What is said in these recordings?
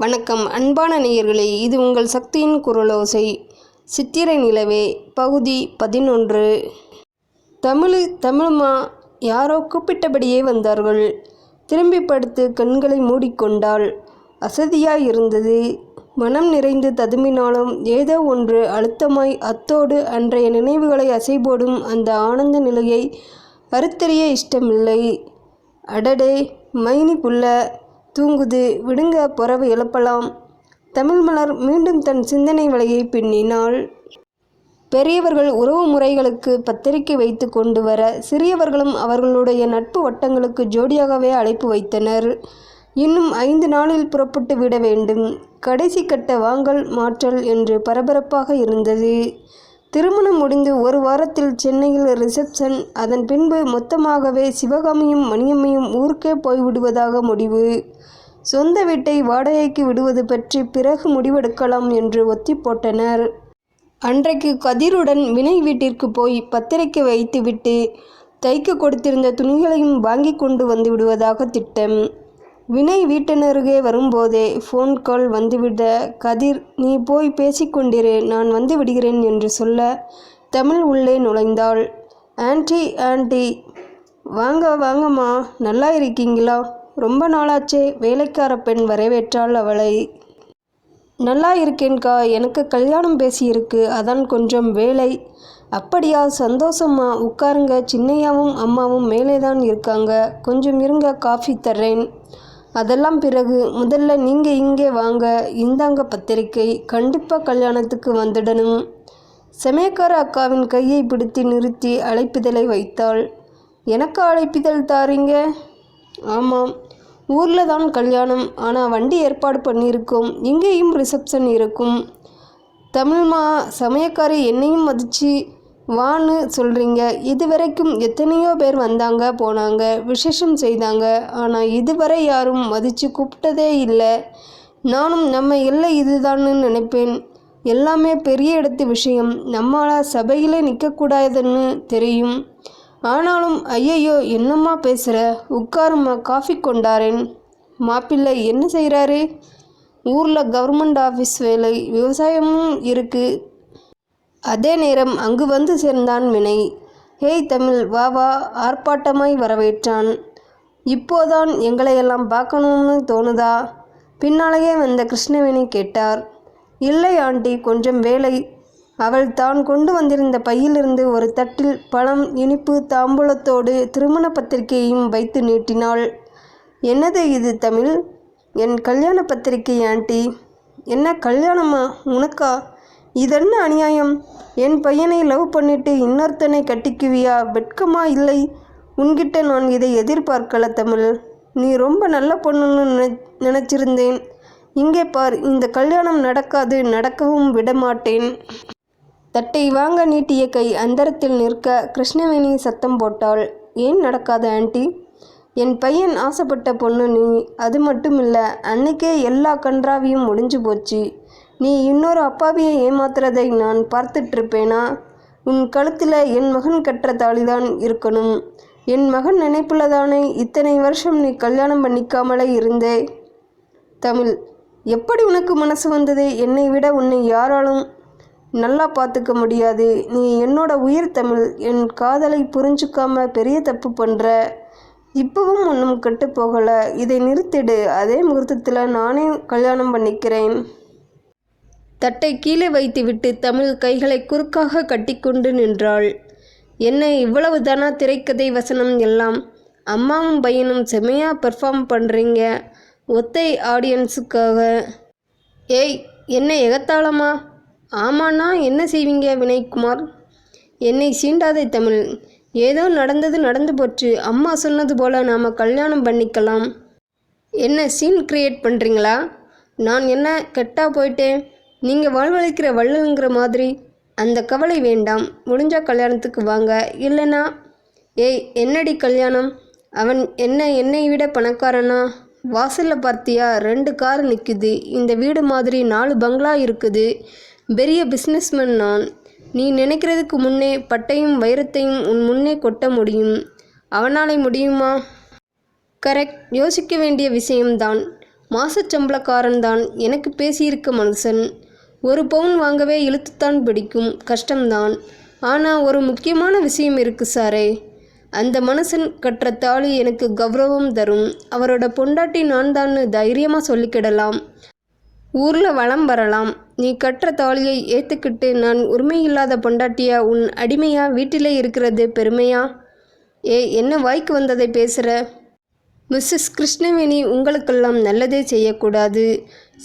வணக்கம் அன்பான நேயர்களே, இது உங்கள் சக்தியின் குரலோசை. சித்திரை நிலவே பகுதி 11. தமிழுமா யாரோ கூப்பிட்டபடியே வந்தார்கள். திரும்பி படுத்து கண்களை மூடிக்கொண்டாள். அசதியாயிருந்தது. மனம் நிறைந்து ததும்பினாலும் ஏதோ ஒன்று அழுத்தமாய் அத்தோடு அன்றைய நினைவுகளை அசைபோடும் அந்த ஆனந்த நிலையை அறுத்தறிய இஷ்டமில்லை. அடடே, மைனி புள்ள தூங்குது, விடுங்க, புறவை எழுப்பலாம். தமிழ்மலர் மீண்டும் தன் சிந்தனை வலையை பின்னினாள். பெரியவர்கள் உறவு முறைகளுக்கு பத்திரிகை வைத்து கொண்டு வர சிறியவர்களும் அவர்களுடைய நட்பு வட்டங்களுக்கு ஜோடியாகவே அழைப்பு வைத்தனர். இன்னும் 5 நாளில் புறப்பட்டு விட வேண்டும். கடைசி கட்ட வாங்கல் மாற்றல் என்று பரபரப்பாக இருந்தது. திருமணம் முடிந்து 1 வாரத்தில் சென்னையில் ரிசப்ஷன். அதன் பின்பு மொத்தமாகவே சிவகாமியும் மணியம்மையும் ஊருக்கே போய்விடுவதாக முடிவு. சொந்த வீட்டை வாடகைக்கு விடுவது பற்றி பிறகு முடிவெடுக்கலாம் என்று ஒத்தி போட்டனர். அன்றைக்கு கதிருடன் வினை வீட்டிற்கு போய் பத்திரிக்கை வைத்துவிட்டு தைக்க கொடுத்திருந்த துணிகளையும் வாங்கி கொண்டு வந்து விடுவதாக திட்டம். வினை வீட்டினருகே வரும்போதே ஃபோன் கால் வந்துவிட, கதிர், நீ போய் பேசிக்கொண்டிரு, நான் வந்து விடுகிறேன் என்று சொல்ல தமிழ் உள்ளே நுழைந்தாள். ஆண்டி, வாங்கம்மா, நல்லா இருக்கீங்களா? ரொம்ப நாளாச்சே. வேலைக்கார பெண் வரவேற்றாள் அவளை. நல்லா இருக்கேன்கா, எனக்கு கல்யாணம் பேசியிருக்கு, அதான் கொஞ்சம் வேலை. அப்படியா, சந்தோஷம்மா, உட்காருங்க. சின்னையாவும் அம்மாவும் மேலே தான் இருக்காங்க, கொஞ்சம் இருங்க, காஃபி தர்றேன். அதெல்லாம் பிறகு, முதல்ல நீங்கள் இங்கே வாங்க. இந்தாங்க பத்திரிக்கை, கண்டிப்பாக கல்யாணத்துக்கு வந்துடணும். சமயக்கார அக்காவின் கையை பிடித்து நிறுத்தி அழைப்பிதழை வைத்தாள். எனக்கு அழைப்பிதழ் தாரீங்க? ஆமாம், ஊரில் தான் கல்யாணம், ஆனால் வண்டி ஏற்பாடு பண்ணியிருக்கோம். இங்கேயும் ரிசப்ஷன் இருக்கும். தமிழ்மா, சமயக்காரி என்னையும் மதிச்சு வான்னு சொல்கிறீங்க. இதுவரைக்கும் எத்தனையோ பேர் வந்தாங்க போனாங்க, விசேஷம் செய்தாங்க, ஆனால் இதுவரை யாரும் மதித்து கூப்பிட்டதே இல்லை. நானும் நம்ம எல்லை இதுதான்னு நினைப்பேன். எல்லாமே பெரிய இடத்து விஷயம், நம்மளால் சபையிலே நிற்கக்கூடாதுன்னு தெரியும். ஆனாலும் ஐயையோ, என்னம்மா பேசுகிற, உட்காருமா, காஃபி கொண்டாரேன். மாப்பிள்ளை என்ன செய்கிறாரு? ஊரில் கவர்மெண்ட் ஆஃபீஸ் வேலை, விவசாயமும் இருக்குது. அதே நேரம் அங்கு வந்து சேர்ந்தான் வினை. ஹேய் தமிழ், வா, ஆர்ப்பாட்டமாய் வரவேற்றான். இப்போதான் எங்களையெல்லாம் பார்க்கணும்னு தோணுதா? பின்னாலேயே வந்த கிருஷ்ணவேணி கேட்டார். இல்லை ஆண்டி, கொஞ்சம் வேலை. அவள் தான் கொண்டு வந்திருந்த பையிலிருந்து ஒரு தட்டில் பழம், இனிப்பு, தாம்பூலத்தோடு திருமண பத்திரிகையையும் வைத்து நீட்டினாள். என்னது இது தமிழ்? என் கல்யாண பத்திரிகை ஆண்டி. என்ன கல்யாணமா உனக்கா? இதென்ன அநியாயம்? என் பையனை லவ் பண்ணிட்டு இன்னொருத்தனை கட்டிக்குவியா? வெட்கமா இல்லை? உன்கிட்ட நான் இதை எதிர்பார்க்கல தமிழ். நீ ரொம்ப நல்ல பொண்ணுன்னு நினச்சிருந்தேன். இங்கே பார், இந்த கல்யாணம் நடக்காது, நடக்கவும் விடமாட்டேன். தட்டை வாங்க நீட்டிய கை அந்தரத்தில் நிற்க கிருஷ்ணவேணி சத்தம் போட்டாள். ஏன் நடக்காது ஆண்டி? என் பையன் ஆசைப்பட்ட பொண்ணு நீ. அது மட்டும் இல்லை, அன்னைக்கே எல்லா கன்றாவியும் முடிஞ்சு போச்சு. நீ இன்னொரு அப்பாவியை ஏமாத்துறதை நான் பார்த்துட்ருப்பேனா? உன் கழுத்தில் என் மகன் கட்டுற தாலிதான் இருக்கணும். என் மகன் நினைப்புல தானே இத்தனை வருஷம் நீ கல்யாணம் பண்ணிக்காமலே இருந்தே. தமிழ், எப்படி உனக்கு மனசு வந்தது? என்னை விட உன்னை யாராலும் நல்லா பார்த்துக்க முடியாது. நீ என்னோட உயிர் தமிழ். என் காதலை புரிஞ்சுக்காம பெரிய தப்பு பண்ணுற. இப்பவும் ஒன்றும் கெட்டு போகலை. இதை நிறுத்திடு. அதே முகூர்த்தத்தில் நானே கல்யாணம் பண்ணிக்கிறேன். தட்டை கீழே வைத்துவிட்டு தமிழ் கைகளை குறுக்காக கட்டிக்கொண்டு நின்றாள். என்ன இவ்வளவு தானா திரைக்கதை வசனம் எல்லாம்? அம்மாவும் பையனும் செம்மையாக பெர்ஃபார்ம் பண்ணுறீங்க ஒத்தை ஆடியன்ஸுக்காக. ஏய், என்ன எகத்தாளமா? ஆமாண்ணா, என்ன செய்வீங்க வினய்குமார்? என்னை சீண்டாதே தமிழ். ஏதோ நடந்தது நடந்து போச்சு. அம்மா சொன்னது போல் நாம் கல்யாணம் பண்ணிக்கலாம். என்ன சீன் கிரியேட் பண்ணுறீங்களா? நான் என்ன கெட்டா போயிட்டேன்? நீங்கள் வாழ்வழிக்கிற வள்ளலுங்கிற மாதிரி. அந்த கவலை வேண்டாம். முடிஞ்சால் கல்யாணத்துக்கு வாங்க, இல்லைனா. ஏய், என்னடி கல்யாணம்? அவன் என்ன என்னை விட பணக்காரனா? வாசலில் பார்த்தியா, 2 கார் நிற்குது. இந்த வீடு மாதிரி 4 பங்களா இருக்குது. பெரிய பிஸ்னஸ்மேன் நான். நீ நினைக்கிறதுக்கு முன்னே பட்டையும் வைரத்தையும் உன் முன்னே கொட்ட முடியும். அவனாலே முடியுமா? கரெக்ட், யோசிக்க வேண்டிய விஷயம்தான். மாசச்சம்பளக்காரன்தான் எனக்கு பேசியிருக்க மனுஷன். 1 பவுன் வாங்கவே இழுத்துத்தான் பிடிக்கும். கஷ்டம்தான். ஆனால் ஒரு முக்கியமான விஷயம் இருக்கு சாரே. அந்த மனுஷன் கட்டுற தாலி எனக்கு கௌரவம் தரும். அவரோட பொண்டாட்டி நான் தான்னு தைரியமாக சொல்லிக்கிடலாம். ஊரில் வளம் வரலாம். நீ கட்டுற தாலியை ஏற்றுக்கிட்டு நான் உரிமையில்லாத பொண்டாட்டியா உன் அடிமையா வீட்டிலே இருக்கிறது பெருமையா? என்ன வாய்க்கு வந்ததை பேசுகிற? மிஸ்ஸஸ் கிருஷ்ணவேணி உங்களுக்கெல்லாம் நல்லதே செய்யக்கூடாது.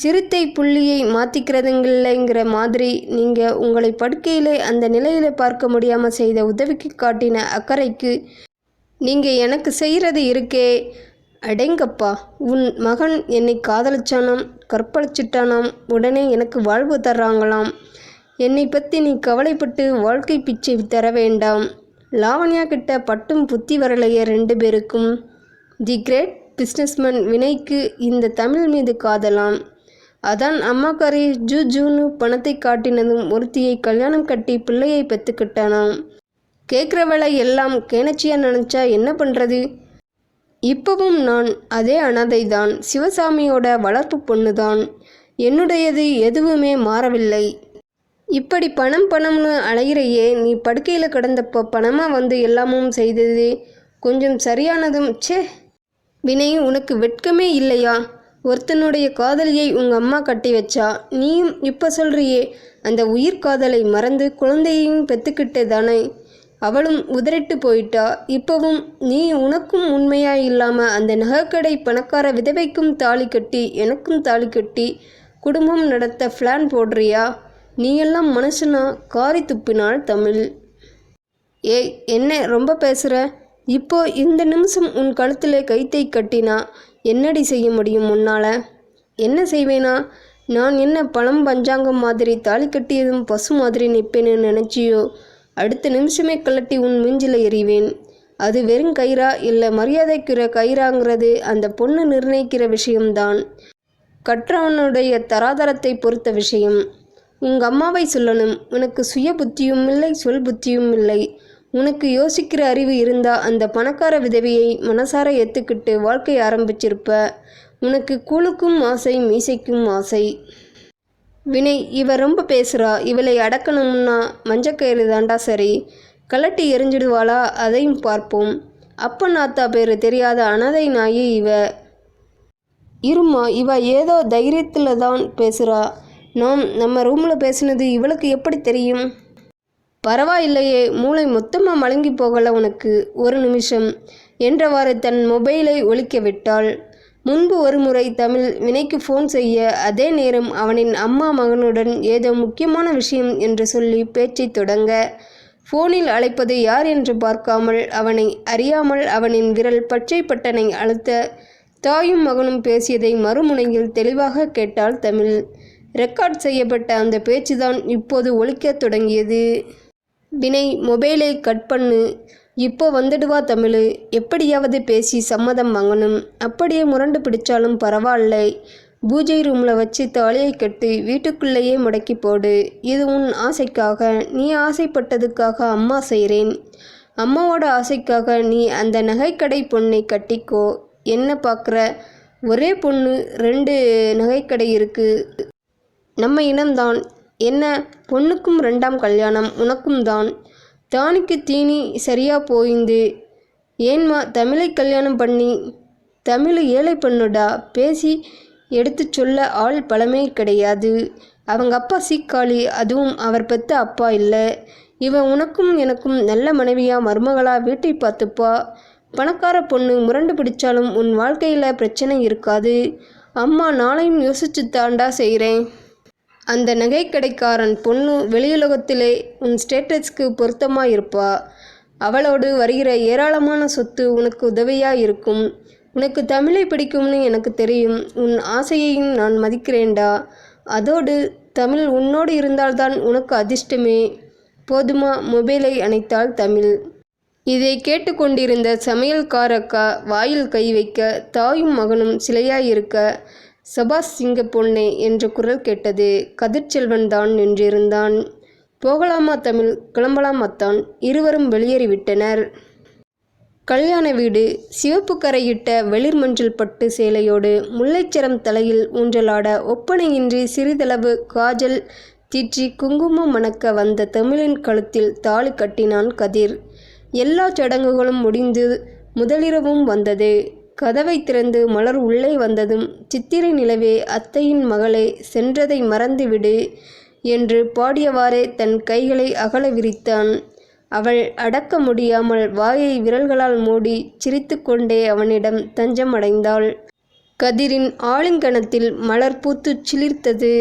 சிறுத்தை புள்ளியை மாற்றிக்கிறதுங்கில்லைங்கிற மாதிரி நீங்கள் உங்களை படுக்கையிலே அந்த நிலையில் பார்க்க முடியாமல் செய்த உதவிக்கு காட்டின அக்கறைக்கு நீங்கள் எனக்கு செய்கிறது இருக்கே. அடேங்கப்பா, உன் மகன் என்னை காதலிச்சானாம், கற்பழிச்சிட்டானாம், உடனே எனக்கு வாழ்வு தர்றாங்களாம். என்னை பற்றி நீ கவலைப்பட்டு வாழ்க்கை பிச்சை தர வேண்டாம். லாவண்யா கிட்ட பட்டும் புத்தி வரலையே 2 பேருக்கும். தி கிரேட் பிஸ்னஸ்மேன் வினய்க்கு இந்த தமிழ் மீது காதலாம். அதான் அம்மாக்காரி ஜூன்னு பணத்தை காட்டினதும் ஒருத்தியை கல்யாணம் கட்டி பிள்ளையை பெற்றுக்கிட்டானாம். கேட்குறவளை எல்லாம் கேணச்சியா நினச்சா என்ன பண்ணுறது? இப்பவும் நான் அதே அனாதைதான். சிவசாமியோட வளர்ப்பு பொண்ணுதான். என்னுடையது எதுவுமே மாறவில்லை. இப்படி பணம்னு அலையிறையே. நீ படுக்கையில் கிடந்தப்போ பணமாக வந்து எல்லாமும் செய்தது கொஞ்சம் சரியானதும். வினய், உனக்கு வெட்கமே இல்லையா? ஒருத்தனுடைய காதலியை உங்கள் அம்மா கட்டி வச்சா. நீயும் இப்போ சொல்கிறியே அந்த உயிர் காதலை மறந்து குழந்தையையும் பெற்றுக்கிட்டே தானே. அவளும் உதறிட்டு போயிட்டா. இப்போவும் நீ உனக்கும் உண்மையாக இல்லாமல் அந்த நகைக்கடை பணக்கார விதவைக்கும் தாலி கட்டி எனக்கும் தாலி கட்டி குடும்பம் நடத்த பிளான் போடுறியா? நீ எல்லாம் மனுஷனா? காரி துப்பினாள் தமிழ். என்ன ரொம்ப பேசுகிற? இப்போ இந்த நிமிஷம் உன் கழுத்தில் கைத்தை கட்டினா என்னடி செய்ய முடியும் உன்னால்? என்ன செய்வேனா? நான் என்ன பழம் பஞ்சாங்கம் மாதிரி தாலி கட்டியதும் பசு மாதிரி நிற்பேன்னு நினச்சியோ? அடுத்த நிமிஷமே கலட்டி உன் மூஞ்சில எறிவேன். அது வெறும் கயிறா இல்லை மரியாதைக்குற கயிறாங்கிறது அந்த பொண்ணு நிர்ணயிக்கிற விஷயம்தான். கற்றவனுடைய தராதரத்தை பொறுத்த விஷயம். உங்கள் அம்மாவை சொல்லணும். உனக்கு சுய புத்தியும் இல்லை, சொல் புத்தியும் இல்லை. உனக்கு யோசிக்கிற அறிவு இருந்தா அந்த பணக்கார விதவியை மனசார ஏற்றுக்கிட்டு வாழ்க்கை ஆரம்பிச்சிருப்ப. உனக்கு கூழுக்கும் ஆசை, மீசைக்கும் ஆசை. வினய், இவ ரொம்ப பேசுகிறா. இவளை அடக்கணும்னா மஞ்சக்கயிறு தாண்டா சரி. கலட்டி எரிஞ்சிடுவாளா? அதையும் பார்ப்போம். அப்பன் ஆத்தா பேர் தெரியாத அனாதை நாயி இவ. இருமா, இவ ஏதோ தைரியத்தில் தான் பேசுகிறா. நம்ம ரூமில் பேசினது இவளுக்கு எப்படி தெரியும்? பரவாயில்லையே, மூளை மொத்தமாக மலங்கி போகலை உனக்கு. ஒரு நிமிஷம் என்றவாறு தன் மொபைலை ஒலிக்க விட்டாள். முன்பு ஒரு முறை தமிழ் வினைக்கு ஃபோன் செய்ய, அதே நேரம் அவனின் அம்மா மகனுடன் ஏதோ முக்கியமான விஷயம் என்று சொல்லி பேச்சை தொடங்க, ஃபோனில் அழைப்பது யார் என்று பார்க்காமல் அவனை அறியாமல் அவனின் விரல் பச்சை பட்டனை அழுத்த தாயும் மகனும் பேசியதை மறுமுனையில் தெளிவாக கேட்டாள் தமிழ். ரெக்கார்ட் செய்யப்பட்ட அந்த பேச்சுதான் இப்போது ஒலிக்கத் தொடங்கியது. வினய், மொபைலை கட் பண்ணு. இப்போ வந்துடுவா தமிழ். எப்படியாவது பேசி சம்மதம் வாங்கணும். அப்படியே முரண்டு பிடிச்சாலும் பரவாயில்லை. பூஜை ரூமில் வச்சு தாலியை கட்டி வீட்டுக்குள்ளேயே முடக்கி போடு. இது உன் ஆசைக்காக, நீ ஆசைப்பட்டதுக்காக அம்மா செய்கிறேன். அம்மாவோட ஆசைக்காக நீ அந்த நகைக்கடை பொண்ணை கட்டிக்கோ. என்ன பார்க்குற? ஒரே பொண்ணு, 2 நகைக்கடை இருக்குது. நம்ம இனம்தான். என்ன, பொண்ணுக்கும் 2ஆம் கல்யாணம் உனக்கும் தான். தானிக்கு தீனி சரியா போயிந்து. ஏன்மா தமிழை கல்யாணம் பண்ணி? தமிழ் ஏழை பொண்ணுடா. பேசி எடுத்து சொல்ல ஆள் பழமே கிடையாது. அவங்க அப்பா சீக்காளி. அதுவும் அவர் பெத்த அப்பா இல்லை. இவன் உனக்கும் எனக்கும் நல்ல மனைவியா மருமகளா வீட்டை பார்த்துப்பா. பணக்கார பொண்ணு முரண்டு பிடிச்சாலும் உன் வாழ்க்கையில் பிரச்சனை இருக்காது. அம்மா நாளையும் யோசிச்சு தாண்டா செய்கிறேன். அந்த நகைக்கடைக்காரன் பொண்ணு வெளியுலகத்திலே உன் ஸ்டேட்டஸ்க்கு பொருத்தமாக இருப்பா. அவளோடு வருகிற ஏராளமான சொத்து உனக்கு உதவியாக இருக்கும். உனக்கு தமிழை பிடிக்கும்னு எனக்கு தெரியும். உன் ஆசையையும் நான் மதிக்கிறேன்டா. அதோடு தமிழ் உன்னோடு இருந்தால்தான் உனக்கு அதிர்ஷ்டமே. போதுமா? மொபைலை அணைத்தாள் தமிழ். இதை கேட்டுக்கொண்டிருந்த சமையல்காரக்கா வாயில் கை வைக்க, தாயும் மகனும் சிலையாயிருக்க, சபாஸ் சிங்க பொண்ணே என்ற குரல் கேட்டது. கதிர்ச்செல்வன் தான் நின்றிருந்தான். போகலாமா தமிழ்? கிளம்பலாம் அத்தான். இருவரும் வெளியேறிவிட்டனர். கல்யாண வீடு. சிவப்பு கரையிட்ட வெளிர் மஞ்சள் பட்டு சேலையோடு முல்லைச்சரம் தலையில் ஊஞ்சலாட ஒப்பனையின்றி சிறிதளவு காஜல் தீற்றி குங்குமம் மணக்க வந்த தமிழின் கழுத்தில் தாலி கட்டினான் கதிர். எல்லா சடங்குகளும் முடிந்து முதலிரவும் வந்தது. கதவை திறந்து மலர் உள்ளே வந்ததும், சித்திரை நிலவே, அத்தையின் மகளே, சென்றதை மறந்துவிடு என்று பாடியவாறே தன் கைகளை அகல விரித்தான். அவள் அடக்க முடியாமல் வாயை விரல்களால் மூடி சிரித்து கொண்டே அவனிடம் தஞ்சம் அடைந்தாள். கதிரின் ஆலிங்கனத்தில் மலர் பூத்துச் சிலிர்த்தது.